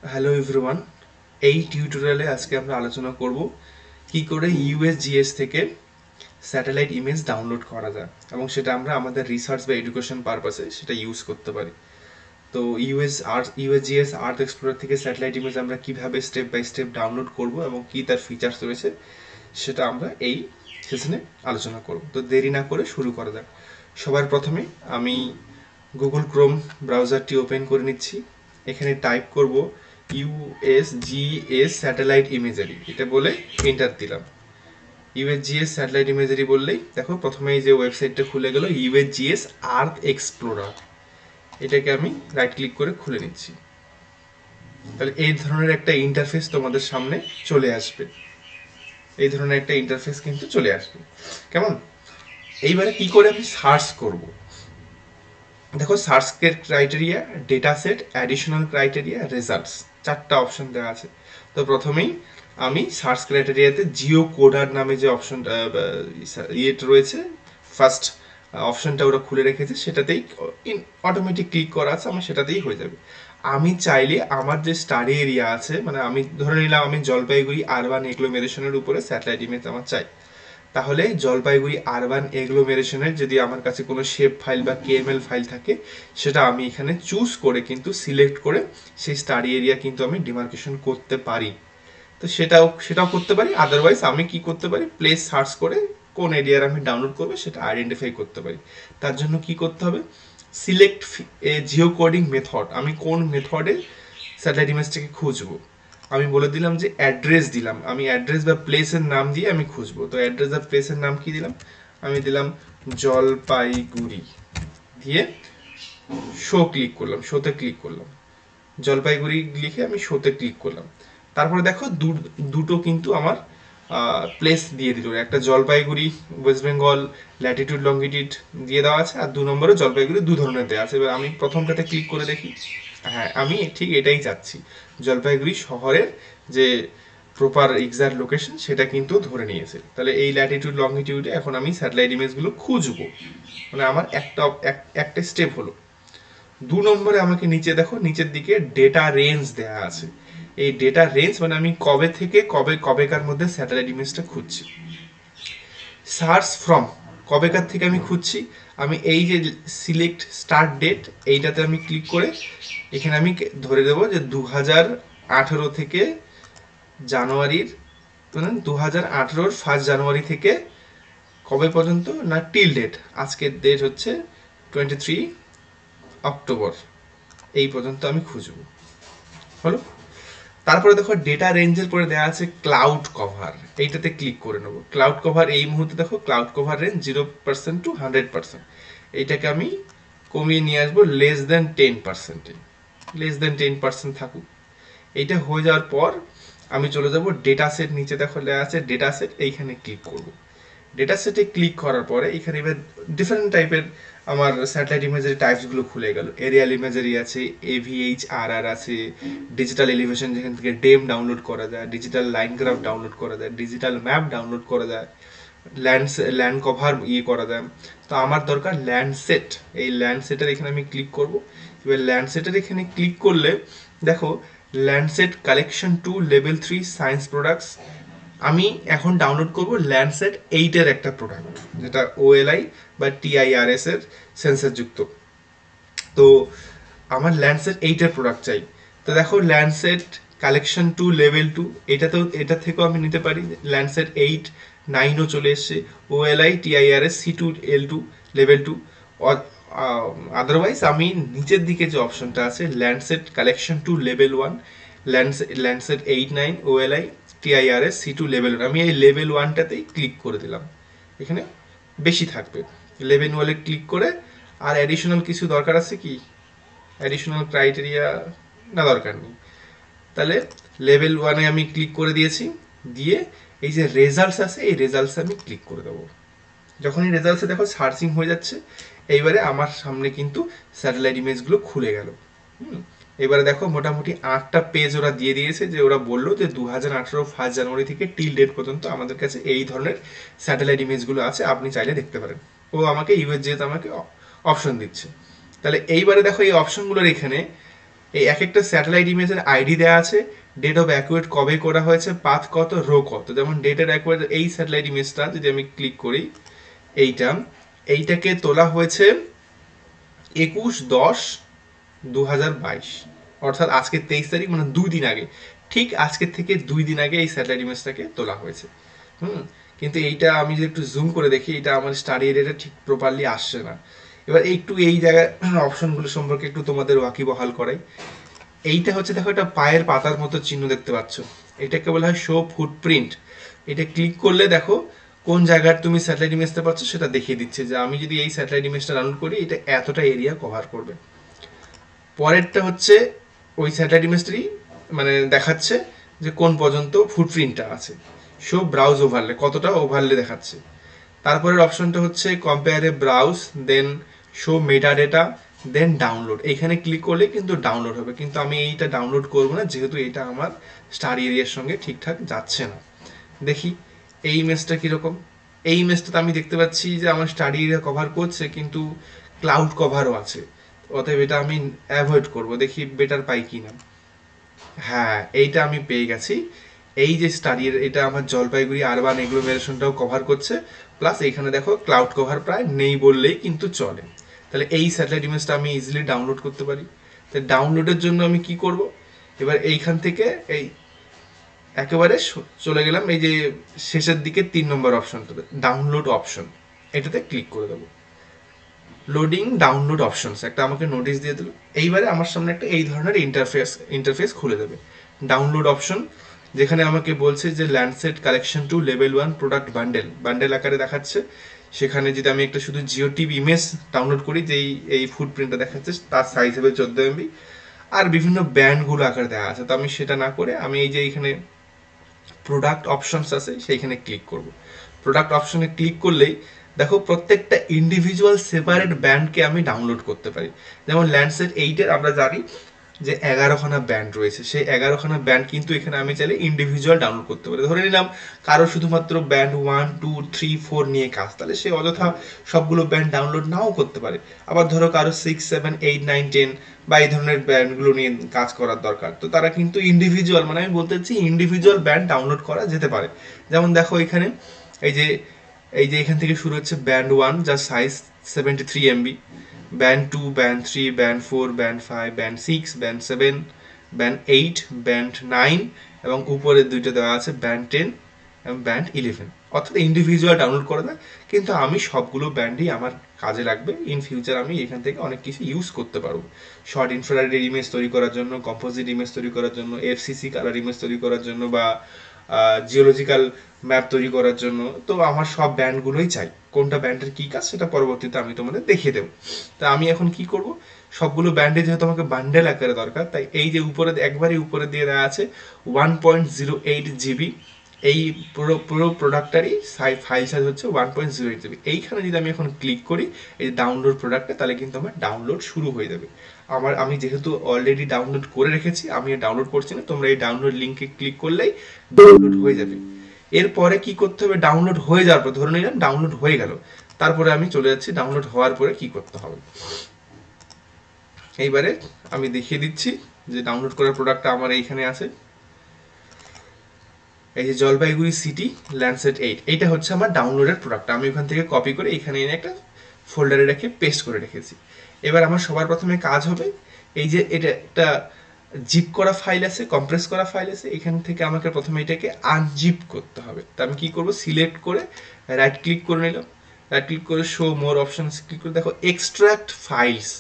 Hello everyone, এই টিউটোরিয়ালে আজকে আমরা আলোচনা করব কি করে ইউএসজিএস থেকে স্যাটেলাইট ইমেজ ডাউনলোড করা যায় এবং সেটা আমরা আমাদের রিসার্চ বা এডুকেশন পারপাসে সেটা ইউজ করতে পারি। তো ইউএসজিএস আর্থ এক্সপ্লোরার থেকে স্যাটেলাইট ইমেজ আমরা কিভাবে স্টেপ বাই স্টেপ ডাউনলোড করব এবং কি তার ফিচার্স রয়েছে সেটা আমরা এই সেশনে আলোচনা করব। তো দেরি না করে শুরু করা যাক। সবার প্রথমে আমি গুগল ক্রোম ব্রাউজারটি ওপেন করে নিচ্ছি। এখানে টাইপ করব ইউএসজিএস স্যাটেলাইট ইমেজারি, এটা বলে এন্টার দিলাম। ইউএসজিএস স্যাটেলাইট ইমেজারি বললেই দেখো প্রথমে এই যে ওয়েবসাইটটা খুলে গেল, ইউএসজিএস আর্থ এক্সপ্লোরার। এটাকে আমি রাইট ক্লিক করে খুলে নিচ্ছি। তাহলে এই ধরনের একটা ইন্টারফেস তোমাদের সামনে চলে আসবে। এই ধরনের একটা ইন্টারফেস কিন্তু চলে আসবে। কেমন? এইবারে কি করে আমি সার্চ করব? দেখো search criteria, data set, additional criteria, results, চারটা অপশন দেওয়া আছে। তো প্রথমেই আমি সার্চ ক্রাইটেরিয়াতে জিও কোডার নামে যে অপশনটা ইয়েটা রয়েছে, ফার্স্ট অপশনটা ওরা খুলে রেখেছে, সেটাতেই অটোমেটিক ক্লিক করা আছে, আমার সেটাতেই হয়ে যাবে। আমি চাইলে আমার যে স্টাডি এরিয়া আছে, মানে আমি ধরে নিলাম আমি জলপাইগুড়ি আরবান এগ্লোমেরেশনের উপরে স্যাটেলাইট ইমেজ আমার চাই, তাহলে জলপাইগুড়ি আরবান এগ্লোমেরেশনের যদি আমার কাছে কোনো শেপ ফাইল বা কেএমএল ফাইল থাকে, সেটা আমি এখানে চুজ করে কিন্তু সিলেক্ট করে সেই স্টাডি এরিয়া কিন্তু আমি ডিমার্কেশন করতে পারি। তো সেটাও করতে পারি। আদারওয়াইজ আমি কি করতে পারি, প্লেস সার্চ করে কোন এরিয়ার আমি ডাউনলোড করবো সেটা আইডেন্টিফাই করতে পারি। তার জন্য কি করতে হবে, সিলেক্ট এ জিও কোডিং মেথড, আমি কোন মেথডে স্যাটেলাইট ইমেজটাকে খুঁজবো। আমি বলে দিলাম যে অ্যাড্রেস দিলাম, আমি অ্যাড্রেস বা প্লেসের নাম দিয়ে আমি খুঁজবো। তো অ্যাড্রেস বা প্লেসের নাম কি দিলাম, আমি দিলাম জলপাইগুড়ি, দিয়ে শোতে ক্লিক করলাম, জলপাইগুড়ি লিখে আমি শোতে ক্লিক করলাম। তারপরে দেখো দুটো কিন্তু আমার প্লেস দিয়ে দিল, একটা Jalpaiguri West Bengal Latitude longitude দিয়ে দেওয়া আছে, আর 2 নম্বরে জলপাইগুড়ি দু ধরনের দেওয়া আছে। এবার আমি প্রথমটাতে ক্লিক করে দেখি, হ্যাঁ আমি ঠিক এটাই চাচ্ছি, জলপাইগুড়ি শহরের যে প্রপার এক্সাক্ট লোকেশন সেটা কিন্তু ধরে নিয়েছে। তাহলে এই ল্যাটিটিউড লঙ্গিটিউডে এখন আমি স্যাটেলাইট ইমেজগুলো খুঁজবো, মানে আমার একটা স্টেপ হলো। 2 নম্বরে আমাকে নিচে দেখো, নিচের দিকে ডেটা রেঞ্জ দেওয়া আছে। এই ডেটা রেঞ্জ মানে আমি কবে থেকে কবেকার মধ্যে স্যাটেলাইট ইমেজটা খুঁজছি। সার্চ ফ্রম, কবেকার থেকে আমি খুঁজছি, আমি এই যে সিলেক্ট স্টার্ট ডেট, এইটাতে আমি ক্লিক করে এখানে আমি ধরে দেবো যে 2018 থেকে জানুয়ারির, মানে 2018-র 1 জানুয়ারি থেকে কবে পর্যন্ত না টিল ডেট, আজকের ডেট হচ্ছে 23 অক্টোবর, এই পর্যন্ত আমি খুঁজবো। হলো? তারপরে দেখো ডেটা রেঞ্জের পরে দেওয়া আছে ক্লাউড কভার, এইটাতে ক্লিক করে নেবো। ক্লাউড কভার এই মুহূর্তে দেখো ক্লাউড কভার রেঞ্জ 0% টু 100%, এইটাকে আমি কমিয়ে নিয়ে আসবো less than 10%, less than 10% থাকুক। এইটা হয়ে যাওয়ার পর আমি চলে যাব ডেটা সেট, নিচে দেখো লেখা আছে ডেটা সেট, এইখানে ক্লিক করব। ডেটা সেটে ক্লিক করার পরে এখানে এবার ডিফারেন্ট টাইপের আমার স্যাটেলাইট ইমেজের টাইপসগুলো খুলে গেল। এরিয়াল ইমেজারি আছে, AVHRR আছে, ডিজিটাল এলিভেশন যেখান থেকে ডেম ডাউনলোড করা যায়, ডিজিটাল লাইন গ্রাফ ডাউনলোড করা যায়, ডিজিটাল ম্যাপ ডাউনলোড করা যায়, ল্যান্ড কভার করা যায়। তো আমার দরকার ল্যান্ডসেট, এই ল্যান্ডসেটের এখানে আমি ক্লিক করব। এবার ল্যান্ডসেটের এখানে ক্লিক করলে দেখো Landsat collection 2 level 3 science products, আমি এখন ডাউনলোড করব ল্যান্ডসেট 8-এর একটা প্রোডাক্ট, যেটা OLI বা TIRS এর সেন্সর যুক্ত। তো আমার ল্যান্ডসেট 8-এর প্রোডাক্ট চাই। তো দেখো ল্যান্ডসেট কালেকশন 2 লেভেল 2, এটা থেকেও আমি নিতে পারি। ল্যান্ডসেট 8, 9ও চলে এসছে, OLI TIRS C2L2 level 2। Otherwise আমি নিচের দিকে যে অপশনটা আছে Landsat collection 2 level 1, Landsat 8, 9 OLI TIRS C2 level 1, আমি এই লেভেল 1টাতেই ক্লিক করে দিলাম। এখানে বেশি থাকবে, লেভেল 1-এ ক্লিক করে। আর অ্যাডিশনাল কিছু দরকার আছে কি, অ্যাডিশনাল ক্রাইটেরিয়া না, দরকার নেই। তাহলে লেভেল 1-এ আমি ক্লিক করে দিয়েছি, দিয়ে এই যে রেজাল্টস আছে এই রেজাল্টসে আমি ক্লিক করে দেবো। যখনই রেজাল্টসে দেখো সার্চিং হয়ে যাচ্ছে, এইবারে আমার সামনে কিন্তু স্যাটেলাইট ইমেজগুলো খুলে গেল। এবারে দেখো মোটামুটি 8টা পেজ ওরা দিয়ে দিয়েছে, যে ওরা বললো যে 2018 1 জানুয়ারি থেকে টিল ডেট পর্যন্ত আমাদের কাছে এই ধরনের স্যাটেলাইট ইমেজগুলো আছে, আপনি চাইলে দেখতে পারেন। ও আমাকে ইউএসজিএস আমাকে অপশন দিচ্ছে। তাহলে এইবারে দেখো এই অপশনগুলোর এখানে এই এক একটা স্যাটেলাইট ইমেজের আইডি দেওয়া আছে, ডেট অফ অ্যাকুয়েট কবে করা হয়েছে, পাথ কত, রো কত। যেমন ডেটের অ্যাকুয়েট এই স্যাটেলাইট ইমেজটা যদি আমি ক্লিক করি, এইটাকে তোলা হয়েছে 21/10/2022, অর্থাৎ আজকে 23 তারিখ, মানে 2 দিন আগে। ঠিক আজকের থেকে 2 দিন আগে এই স্যাটেলাইট ইমেজটাকে তোলা হয়েছে। কিন্তু এইটা আমি যদি একটু জুম করে দেখি, এটা আমার স্টাডি এরিয়াটা ঠিক প্রপারলি আসছে না। এবার একটু এই জায়গায় অপশনগুলো সম্পর্কে একটু তোমাদের ওয়াকিবহাল করাই। এইটা হচ্ছে, দেখো, একটা পায়ের পাতার মতো চিহ্ন দেখতে পাচ্ছ, এটাকে বলা হয় শো ফুটপ্রিন্ট। এটা ক্লিক করলে দেখো কোন জায়গার তুমি স্যাটেলাইট ইমেজটা পাচ্ছ সেটা দেখিয়ে দিচ্ছে, যে আমি যদি এই স্যাটেলাইট ইমেজটা ডাউনলোড করি, এটা এতটা এরিয়া কভার করবে। পরেরটা হচ্ছে ওই স্যাটেলাইট ইমেজটারই মানে দেখাচ্ছে যে কোন পর্যন্ত ফুটপ্রিন্টটা আছে, শো ব্রাউজ ওভারলে, কতটা ওভারলে দেখাচ্ছে। তারপরের অপশনটা হচ্ছে কম্পেয়ারে ব্রাউজ, দেন শো মেটা ডেটা, দেন ডাউনলোড। এখানে ক্লিক করলে কিন্তু ডাউনলোড হবে, কিন্তু আমি এইটা ডাউনলোড করবো না, যেহেতু এটা আমার স্টার এরিয়ার সঙ্গে ঠিকঠাক যাচ্ছে না। দেখি এই ইমেজটা কীরকম। এই ইমেজটাতে আমি দেখতে পাচ্ছি যে আমার স্টাডি এরিয়া কভার করছে, কিন্তু ক্লাউড কভারও আছে, অতএব এটা আমি অ্যাভয়েড করব। দেখি বেটার পাই কি না। হ্যাঁ, এইটা আমি পেয়ে গেছি। এই যে স্টাডির, এটা আমার জলপাইগুড়ি আরবান এগ্লোমেরেশনটাও কভার করছে, প্লাস এইখানে দেখো ক্লাউড কভার প্রায় নেই বললেই কিন্তু চলে। তাহলে এই স্যাটেলাইট ইমেজটা আমি ইজিলি ডাউনলোড করতে পারি। তাই ডাউনলোডের জন্য আমি কি করব, এবার এইখান থেকে এই একেবারে চলে গেলাম এই যে শেষের দিকে 3 নম্বর অপশনটাতে, ডাউনলোড অপশন, এটাতে ক্লিক করে দেবো। লোডিং ডাউনলোড অপশনস একটা আমাকে নোটিশ দিয়ে দিল। এইবারে আমার সামনে একটা এই ধরনের ইন্টারফেস খুলে দেবে। ডাউনলোড অপশন, যেখানে আমাকে বলছে যে Landsat collection two level 1 product bundle আকারে দেখাচ্ছে। সেখানে যদি আমি একটা শুধু জিওটিভ ইমেজ ডাউনলোড করি, যেই এই ফুটপ্রিন্টটা দেখাচ্ছে, তার সাইজ হবে 14 MB, আর বিভিন্ন ব্যান্ডগুলো আকারে দেওয়া আছে। তো আমি সেটা না করে আমি এই যে এখানে প্রোডাক্ট অপশনস আছে সেইখানে ক্লিক করব। প্রোডাক্ট অপশনে ক্লিক করলেই দেখো প্রত্যেকটা ইন্ডিভিজুয়াল সেপারেট ব্যান্ডকে আমি ডাউনলোড করতে পারি। যেমন ল্যান্ডসেট 8-এর আমরা জানি যে 11খানা ব্যান্ড রয়েছে, সেই 11খানা ব্যান্ড কিন্তু এখানে আমি চাইলে ইন্ডিভিজুয়াল ডাউনলোড করতে পারি। ধরে নিলাম কারো শুধুমাত্র ব্যান্ড 1, 2, 3, 4 নিয়ে কাজ, তাহলে সে অযথা সবগুলো ব্যান্ড ডাউনলোড নাও করতে পারে। আবার ধরো কারো 6, 7, 8, 9, 10 বা এই ধরনের ব্যান্ডগুলো নিয়ে কাজ করার দরকার, তো তারা কিন্তু ইন্ডিভিজুয়াল, মানে আমি বলতে চাচ্ছি ইন্ডিভিজুয়াল ব্যান্ড ডাউনলোড করা যেতে পারে। যেমন দেখো এখানে এই যে এখান থেকে শুরু হচ্ছে ব্যান্ড 1, যার size 73 MB, band 2, band 3, band 4, band 5, band 6, band 7, band 8, band 9, এবং উপরের দুইটা দেওয়া আছে ব্যান্ড 10 এবং ব্যান্ড 11। অর্থাৎ ইন্ডিভিজুয়াল ডাউনলোড করা যায়, কিন্তু আমি সবগুলো ব্যান্ডই আমার কাজে লাগবে। ইন ফিউচার আমি এখান থেকে অনেক কিছু ইউজ করতে পারবো, শর্ট ইনফ্রারেড ইমেজ তৈরি করার জন্য, কম্পোজিট ইমেজ তৈরি করার জন্য, এফসিসি কালার ইমেজ তৈরি করার জন্য, বা জিওলজিক্যাল ম্যাপ তৈরি করার জন্য। তো আমার সব ব্যান্ডগুলোই চাই, কোনটা ব্যান্ডের কী কাজ সেটা পরবর্তীতে আমি তোমাদের দেখিয়ে দেবো। তা আমি এখন কি করব, সবগুলো ব্যান্ডে যেহেতু আমাকে বান্ডেল আকারে দরকার, তাই এই যে উপরে একবারই উপরে দিয়ে দেওয়া আছে 1.08 GB, এই পুরো পুরো প্রোডাক্টটারই ফাইল সাইজ হচ্ছে 1.08 GB। এইখানে যদি আমি এখন ক্লিক করি এই ডাউনলোড প্রোডাক্টে, তাহলে কিন্তু আমার ডাউনলোড শুরু হয়ে যাবে। আমি যেহেতু অলরেডি ডাউনলোড করে রেখেছি, আমি ডাউনলোড করছি না, তোমরা এই ডাউনলোড লিঙ্কে ক্লিক করলেই ডাউনলোড হয়ে যাবে। এরপরে কি করতে হবে, ডাউনলোড হয়ে যাওয়ার পর, ধরে নিলাম ডাউনলোড হয়ে গেল, তারপরে আমি চলে যাচ্ছি ডাউনলোড হওয়ার পরে কি করতে হবে। এইবারে আমি দেখিয়ে দিচ্ছি যে ডাউনলোড করার প্রোডাক্টটা আমার এইখানে আছে। এই যে জলপাইগুড়ি সিটি ল্যান্ডসেট 8, এইটা হচ্ছে আমার ডাউনলোডের প্রোডাক্ট। আমি ওখান থেকে কপি করে এখানে এনে একটা ফোল্ডারে রেখে পেস্ট করে রেখেছি। এবার আমার সবার প্রথমে কাজ হবে, এই যে এটা একটা জিপ করা ফাইল আছে, কম্প্রেস করা ফাইল আছে, এখান থেকে আমাকে প্রথমে এটাকে আনজিপ করতে হবে। তা আমি কি করব, সিলেক্ট করে রাইট ক্লিক করে নিলাম, রাইট ক্লিক করে শো মোর অপশনস ক্লিক করে দেখো এক্সট্রাক্ট ফাইলস,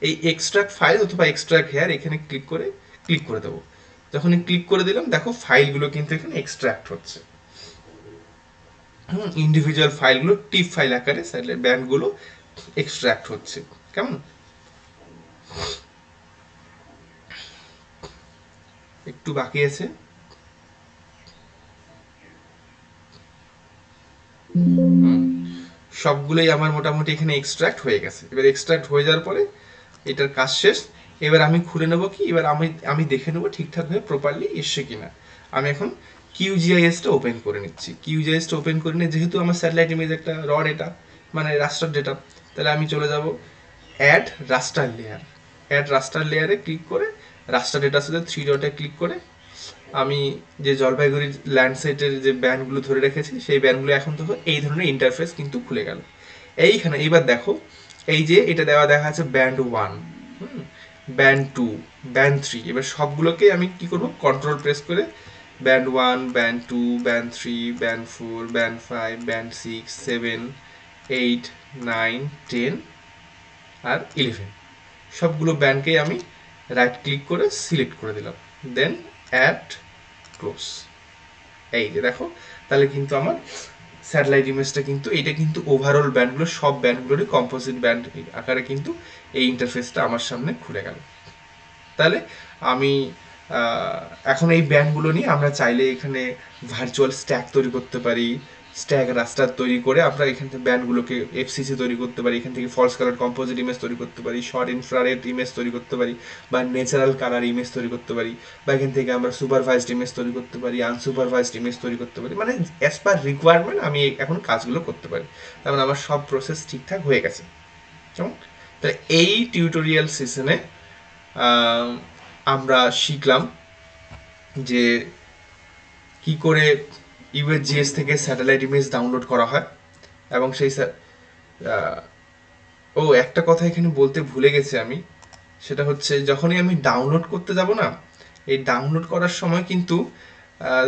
এই এক্সট্রাক্ট ফাইল অথবা এক্সট্রাক্ট হেয়ার এখানে ক্লিক করে দেবো। যখনই ক্লিক করে দিলাম দেখো ফাইলগুলো কিন্তু এখানে এক্সট্রাক্ট হচ্ছে। ইন্ডিভিজুয়াল ফাইলগুলো টিপ ফাইল আকারে স্যাটেলাইট ব্যান্ডগুলো এক্সট্রাক্ট হচ্ছে। কেমন, একটু বাকি আছে। সবগুলোই আমার মোটামুটি এখানে এক্সট্রাক্ট হয়ে গেছে। এবার এক্সট্রাক্ট হয়ে যাওয়ার পরে এটার কাজ শেষ। এবার আমি খুলে নেব কি, এবার আমি দেখে নেবো ঠিকঠাকভাবে প্রপারলি এসছে কিনা। আমি এখন কিউজিআইএসটা ওপেন করে নিচ্ছি। কিউজিআইএসটা ওপেন করে নিয়ে, যেহেতু আমার স্যাটেলাইট ইমেজ একটা র ডেটা, মানে রাস্টার ডেটা, তাহলে আমি চলে যাব অ্যাড রাস্টার লেয়ার। অ্যাড রাস্টার লেয়ারে ক্লিক করে রাস্টার ডেটা সেটে 3 ডটে ক্লিক করে আমি যে জলপাইগুড়ির ল্যান্ডসেটের যে ব্যান্ডগুলো ধরে রেখেছি সেই ব্যান্ডগুলো এখন তো এই ধরনের ইন্টারফেস কিন্তু খুলে গেল। এইখানে এইবার দেখো, এই যে এটা দেখা আছে ব্যান্ড 1, ব্যান্ড 2, ব্যান্ড 3, এবার সবগুলোকে আমি কি করব, কন্ট্রোল প্রেস করে band 1, band 2, band 3, band 4, band 5, band 6, 7, 8, 9, 10 আর 11 সবগুলো ব্যান্ডকেই আমি রাইট ক্লিক করে সিলেক্ট করে দিলাম, দেন অ্যাড ক্লোজ। এই যে দেখো, তাহলে কিন্তু আমার স্যাটেলাইট ইমেজটা কিন্তু এটা কিন্তু ওভারঅল ব্যান্ডগুলো সব ব্যান্ডগুলোরই কম্পোজিট ব্যান্ড আকারে কিন্তু এই ইন্টারফেসটা আমার সামনে খুলে গেল। তাহলে আমি এখন এই ব্যান্ডগুলো নিয়ে আমরা চাইলে এখানে ভার্চুয়াল স্ট্যাক তৈরি করতে পারি, স্ট্যাক রাস্টার তৈরি করে আমরা এখান থেকে ব্যান্ডগুলোকে এফসিসি তৈরি করতে পারি, এখান থেকে ফলস কালার কম্পোজিট ইমেজ তৈরি করতে পারি, শর্ট ইনফ্রারেড ইমেজ তৈরি করতে পারি, বা ন্যাচারাল কালার ইমেজ তৈরি করতে পারি, বা এখান থেকে আমরা সুপারভাইজড ইমেজ তৈরি করতে পারি, আনসুপারভাইজড ইমেজ তৈরি করতে পারি, মানে অ্যাজ পার রিকোয়ারমেন্ট আমি এখন কাজগুলো করতে পারি। তার মানে আমার সব প্রসেস ঠিকঠাক হয়ে গেছে। কেমন? তাহলে এই টিউটোরিয়াল সেশনে আমরা শিখলাম যে কি করে ইউএসজিএস থেকে স্যাটেলাইট ইমেজ ডাউনলোড করা হয়, এবং সেই ও একটা কথা এখানে বলতে ভুলে গেছি আমি, সেটা হচ্ছে যখনই আমি ডাউনলোড করতে যাব না, এই ডাউনলোড করার সময় কিন্তু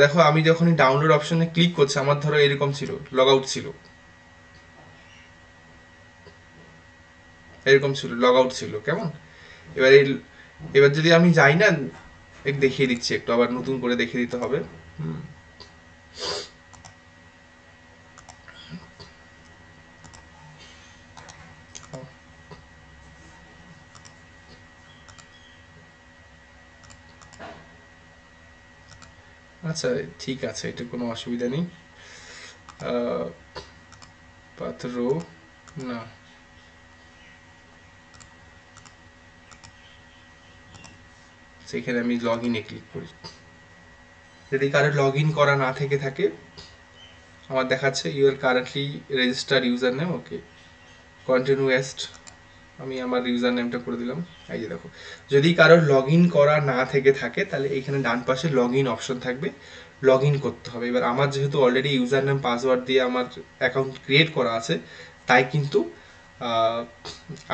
দেখো আমি যখনই ডাউনলোড অপশনে ক্লিক করছি, আমার ধরো এরকম ছিল, লগ আউট ছিল, এরকম ছিল, লগ আউট ছিল, কেমন? এবার এবার যদি আমি যাই না, দেখিয়ে দিচ্ছি একটু, আবার নতুন করে দেখিয়ে দিতে হবে। আচ্ছা ঠিক আছে, এটা কোনো অসুবিধা নেই। পাত্র না, সেখানে আমি লগ ইনে ক্লিক করি। যদি কারো লগ ইন করা না থেকে থাকে, আমার দেখাচ্ছে you are currently registered user name, okay continue west, আমি আমার ইউজার নেমটা করে দিলাম। এই যে দেখো, যদি কারো লগ ইন করা না থেকে থাকে তাহলে এইখানে ডান পাশে লগ ইন অপশন থাকবে, লগ ইন করতে হবে। এবার আমার যেহেতু অলরেডি ইউজার নেম পাসওয়ার্ড দিয়ে আমার অ্যাকাউন্ট ক্রিয়েট করা আছে, তাই কিন্তু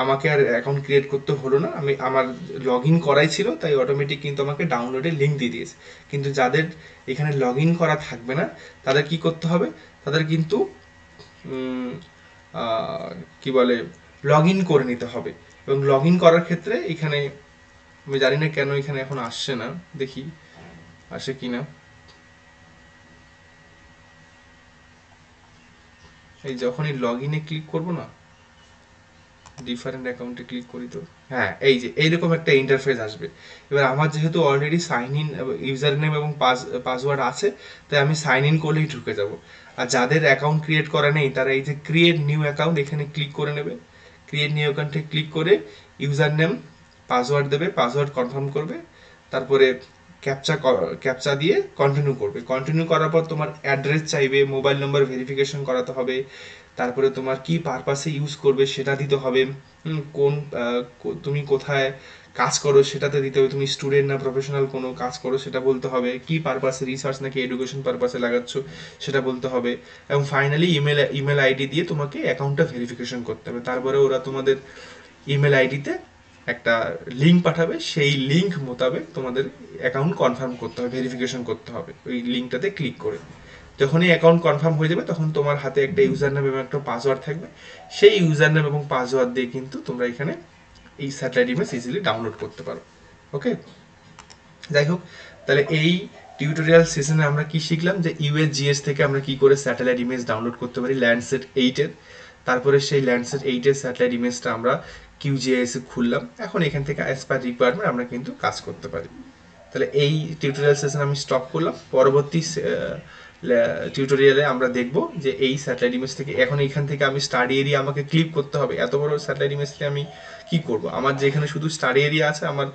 আমাকে আর অ্যাকাউন্ট ক্রিয়েট করতে হলো না, আমি আমার লগ ইন করাই ছিল, তাই অটোমেটিক কিন্তু আমাকে ডাউনলোডের লিঙ্ক দিয়ে দিয়েছে। কিন্তু যাদের এখানে লগ ইন করা থাকবে না, তাদের কি করতে হবে, তাদের কিন্তু কি বলে, লগ ইন করে নিতে হবে। এবং লগ ইন করার ক্ষেত্রে এখানে আমি জানি না কেন এখানে এখন আসছে না, দেখি আসে কি না। এই যখনই লগ ইনে ক্লিক করবো না, ডিফারেন্ট অ্যাকাউন্টে ক্লিক করি তো, হ্যাঁ এই যে এইরকম একটা ইন্টারফেস আসবে। এবার আমার যেহেতু already sign in user name এবং পাসওয়ার্ড আছে, তাই আমি সাইন ইন করলেই ঢুকে যাব। আর যাদের অ্যাকাউন্ট ক্রিয়েট করা নেই, তারা এই যে ক্রিয়েট নিউ অ্যাকাউন্ট এখানে ক্লিক করে নেবে, ক্রিয়েট নিউ অ্যাকাউন্টে ক্লিক করে ইউজার নেম পাসওয়ার্ড দেবে, পাসওয়ার্ড কনফার্ম করবে, তারপরে ক্যাপচা ক্যাপচা দিয়ে কন্টিনিউ করবে। কন্টিনিউ করার পর তোমার অ্যাড্রেস চাইবে, মোবাইল নাম্বার ভেরিফিকেশন করাতে হবে, তারপরে তোমার কি পারপাসে ইউজ করবে সেটা দিতে হবে, কোন তুমি কোথায় কাজ করো সেটাতে দিতে হবে, তুমি স্টুডেন্ট না প্রফেশনাল কোনো কাজ করো সেটা বলতে হবে, কি পারপাসে, রিসার্চ নাকি এডুকেশন পারপাসে লাগাচ্ছ সেটা বলতে হবে, এবং ফাইনালি ইমেল আইডি দিয়ে তোমাকে অ্যাকাউন্টটা ভেরিফিকেশন করতে হবে। তারপরে ওরা তোমাদের ইমেল আইডিতে একটা লিঙ্ক পাঠাবে, সেই লিঙ্ক মোতাবেক তোমাদের অ্যাকাউন্ট কনফার্ম করতে হবে, ভেরিফিকেশন করতে হবে ওই লিঙ্কটাতে ক্লিক করে। যখনই অ্যাকাউন্ট কনফার্ম হয়ে যাবে, তখন তোমার হাতে একটা ইউজার নেম এবং একটা পাসওয়ার্ড থাকবে, সেই ইউজার নেম এবং পাসওয়ার্ড দিয়ে কিন্তু তোমরা এখানে এই স্যাটেলাইট ইমেজ ইজিলি ডাউনলোড করতে পারো। ওকে, যাই হোক, তাহলে এই টিউটোরিয়াল সেশনে আমরা কি শিখলাম, যে ইউএসজিএস থেকে আমরা কি করে স্যাটেলাইট ইমেজ ডাউনলোড করতে পারি ল্যান্ডসেট 8-এর। তারপরে সেই ল্যান্ডসেট 8-এর স্যাটেলাইট ইমেজটা আমরা কিউজিআইএস এ খুললাম, এখন এখান থেকে অ্যাজ পার রিকোয়ারমেন্ট আমরা কিন্তু কাজ করতে পারি। তাহলে এই টিউটোরিয়াল সেশন আমি স্টপ করলাম। পরবর্তী টিউটোরিয়ালে আমরা দেখব যে এই স্যাটেলাইট ইমেজ থেকে, এখন এখান থেকে আমি স্টাডি এরিয়া আমাকে ক্লিপ করতে হবে, এত বড় স্যাটেলাইট ইমেজ থেকে আমি কি করব, আমার যেখানে শুধু স্টাডি এরিয়া আছে, আমার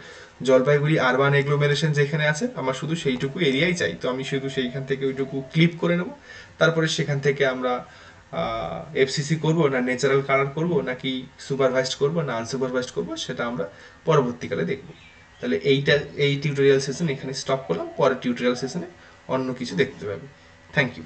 জলপাইগুড়ি আরবান এগ্লোমেরেশন যেখানে আছে, আমার শুধু সেইটুকু এরিয়াই চাই, তো আমি শুধু সেইখান থেকে ওইটুকু ক্লিপ করে নেব। তারপরে সেখান থেকে আমরা এফসিসি করব না ন্যাচারাল কালার করব নাকি সুপারভাইজড করব না আনসুপারভাইজড করব, সেটা আমরা পরবর্তীকালে দেখব। তাহলে এই টিউটোরিয়াল সেশন এখানে স্টপ করলাম, পরের টিউটোরিয়াল সেশনে অন্য কিছু দেখতে পাবে। Thank you.